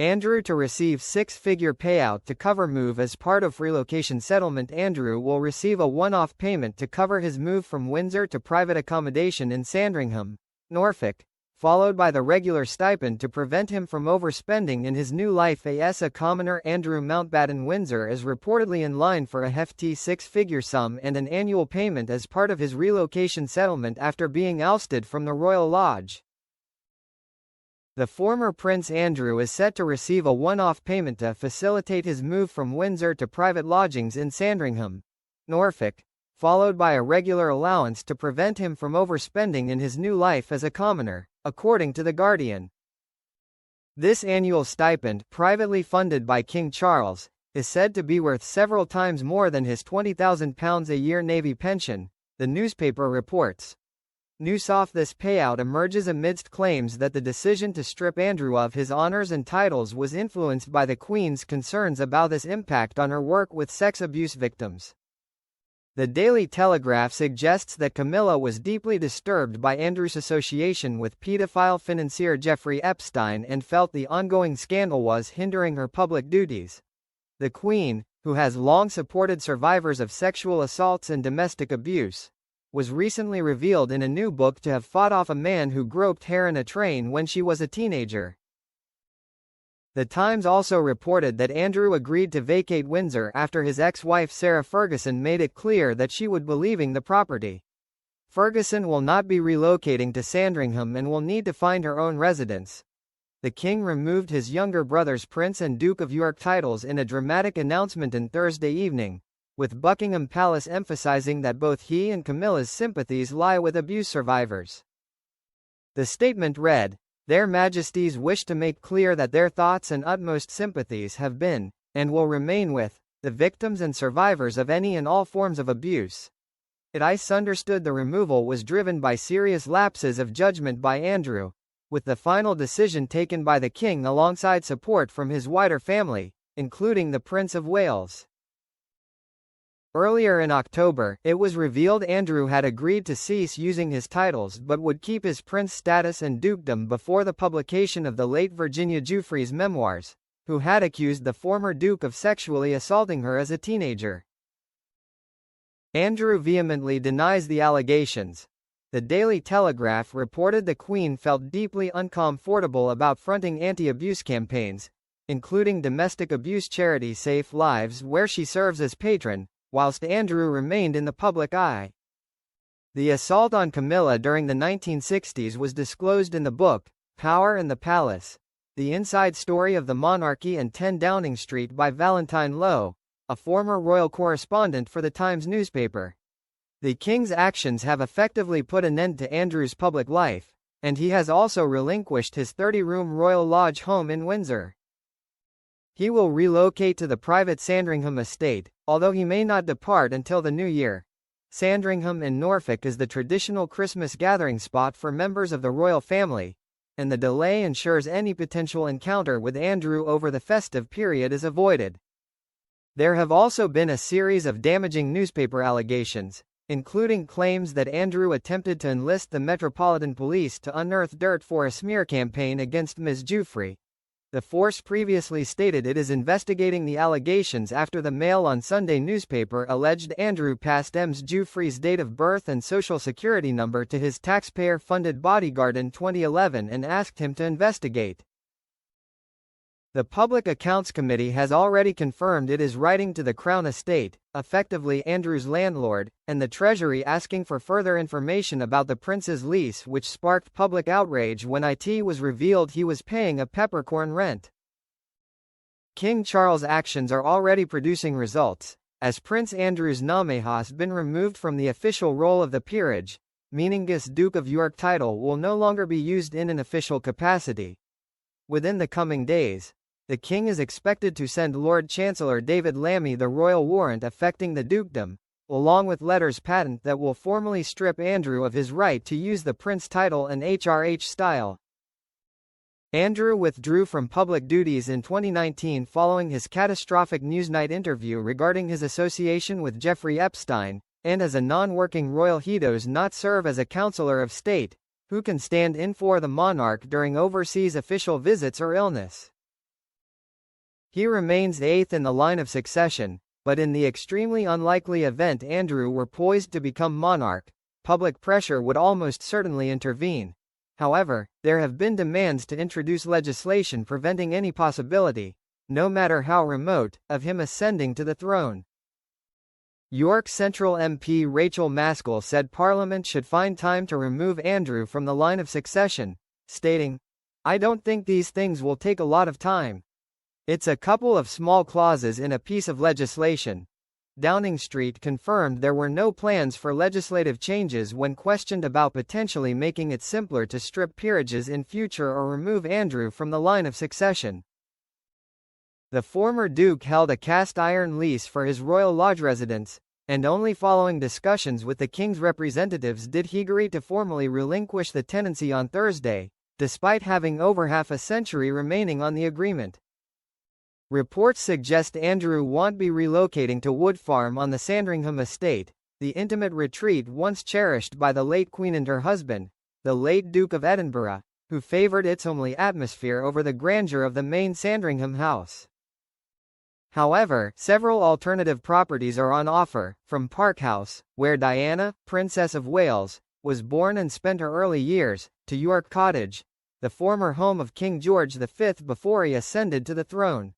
Andrew to receive six-figure payout to cover move. As part of relocation settlement, Andrew will receive a one-off payment to cover his move from Windsor to private accommodation in Sandringham, Norfolk, followed by the regular stipend to prevent him from overspending in his new life. As a commoner, Andrew Mountbatten Windsor is reportedly in line for a hefty six-figure sum and an annual payment as part of his relocation settlement after being ousted from the Royal Lodge. The former Prince Andrew is set to receive a one-off payment to facilitate his move from Windsor to private lodgings in Sandringham, Norfolk, followed by a regular allowance to prevent him from overspending in his new life as a commoner, according to The Guardian. This annual stipend, privately funded by King Charles, is said to be worth several times more than his £20,000 a year Navy pension, the newspaper reports. News of this payout emerges amidst claims that the decision to strip Andrew of his honours and titles was influenced by the Queen's concerns about this impact on her work with sex abuse victims. The Daily Telegraph suggests that Camilla was deeply disturbed by Andrew's association with paedophile financier Jeffrey Epstein and felt the ongoing scandal was hindering her public duties. The Queen, who has long supported survivors of sexual assaults and domestic abuse, was recently revealed in a new book to have fought off a man who groped her in a train when she was a teenager. The Times also reported that Andrew agreed to vacate Windsor after his ex-wife Sarah Ferguson made it clear that she would be leaving the property. Ferguson will not be relocating to Sandringham and will need to find her own residence. The King removed his younger brother's Prince and Duke of York titles in a dramatic announcement on Thursday evening, with Buckingham Palace emphasizing that both he and Camilla's sympathies lie with abuse survivors. The statement read, "Their Majesties wish to make clear that their thoughts and utmost sympathies have been, and will remain with, the victims and survivors of any and all forms of abuse. It is understood the removal was driven by serious lapses of judgment by Andrew, with the final decision taken by the King alongside support from his wider family, including the Prince of Wales." Earlier in October, it was revealed Andrew had agreed to cease using his titles but would keep his prince status and dukedom before the publication of the late Virginia Giuffre's memoirs, who had accused the former Duke of sexually assaulting her as a teenager. Andrew vehemently denies the allegations. The Daily Telegraph reported the Queen felt deeply uncomfortable about fronting anti-abuse campaigns, including domestic abuse charity Safe Lives, where she serves as patron, whilst Andrew remained in the public eye. The assault on Camilla during the 1960s was disclosed in the book, Power and the Palace, The Inside Story of the Monarchy and 10 Downing Street by Valentine Lowe, a former royal correspondent for the Times newspaper. The King's actions have effectively put an end to Andrew's public life, and he has also relinquished his 30-room Royal Lodge home in Windsor. He will relocate to the private Sandringham estate, although he may not depart until the new year. Sandringham in Norfolk is the traditional Christmas gathering spot for members of the royal family, and the delay ensures any potential encounter with Andrew over the festive period is avoided. There have also been a series of damaging newspaper allegations, including claims that Andrew attempted to enlist the Metropolitan Police to unearth dirt for a smear campaign against Ms. Giuffre. The force previously stated it is investigating the allegations after the Mail on Sunday newspaper alleged Andrew passed Ms. Giuffre's date of birth and social security number to his taxpayer-funded bodyguard in 2011 and asked him to investigate. The Public Accounts Committee has already confirmed it is writing to the Crown Estate, effectively Andrew's landlord, and the Treasury asking for further information about the prince's lease, which sparked public outrage when it was revealed he was paying a peppercorn rent. King Charles' actions are already producing results, as Prince Andrew's name has been removed from the official roll of the peerage, meaning his Duke of York title will no longer be used in an official capacity. Within the coming days, the King is expected to send Lord Chancellor David Lammy the royal warrant affecting the dukedom, along with letters patent that will formally strip Andrew of his right to use the prince title and HRH style. Andrew withdrew from public duties in 2019 following his catastrophic Newsnight interview regarding his association with Jeffrey Epstein, and as a non-working royal he does not serve as a counselor of state, who can stand in for the monarch during overseas official visits or illness. He remains eighth in the line of succession, but in the extremely unlikely event Andrew were poised to become monarch, public pressure would almost certainly intervene. However, there have been demands to introduce legislation preventing any possibility, no matter how remote, of him ascending to the throne. York Central MP Rachel Maskell said Parliament should find time to remove Andrew from the line of succession, stating, "I don't think these things will take a lot of time. It's a couple of small clauses in a piece of legislation." Downing Street confirmed there were no plans for legislative changes when questioned about potentially making it simpler to strip peerages in future or remove Andrew from the line of succession. The former Duke held a cast-iron lease for his Royal Lodge residence, and only following discussions with the King's representatives did he agree to formally relinquish the tenancy on Thursday, despite having over half a century remaining on the agreement. Reports suggest Andrew won't be relocating to Wood Farm on the Sandringham estate, the intimate retreat once cherished by the late Queen and her husband, the late Duke of Edinburgh, who favoured its homely atmosphere over the grandeur of the main Sandringham house. However, several alternative properties are on offer, from Park House, where Diana, Princess of Wales, was born and spent her early years, to York Cottage, the former home of King George V before he ascended to the throne.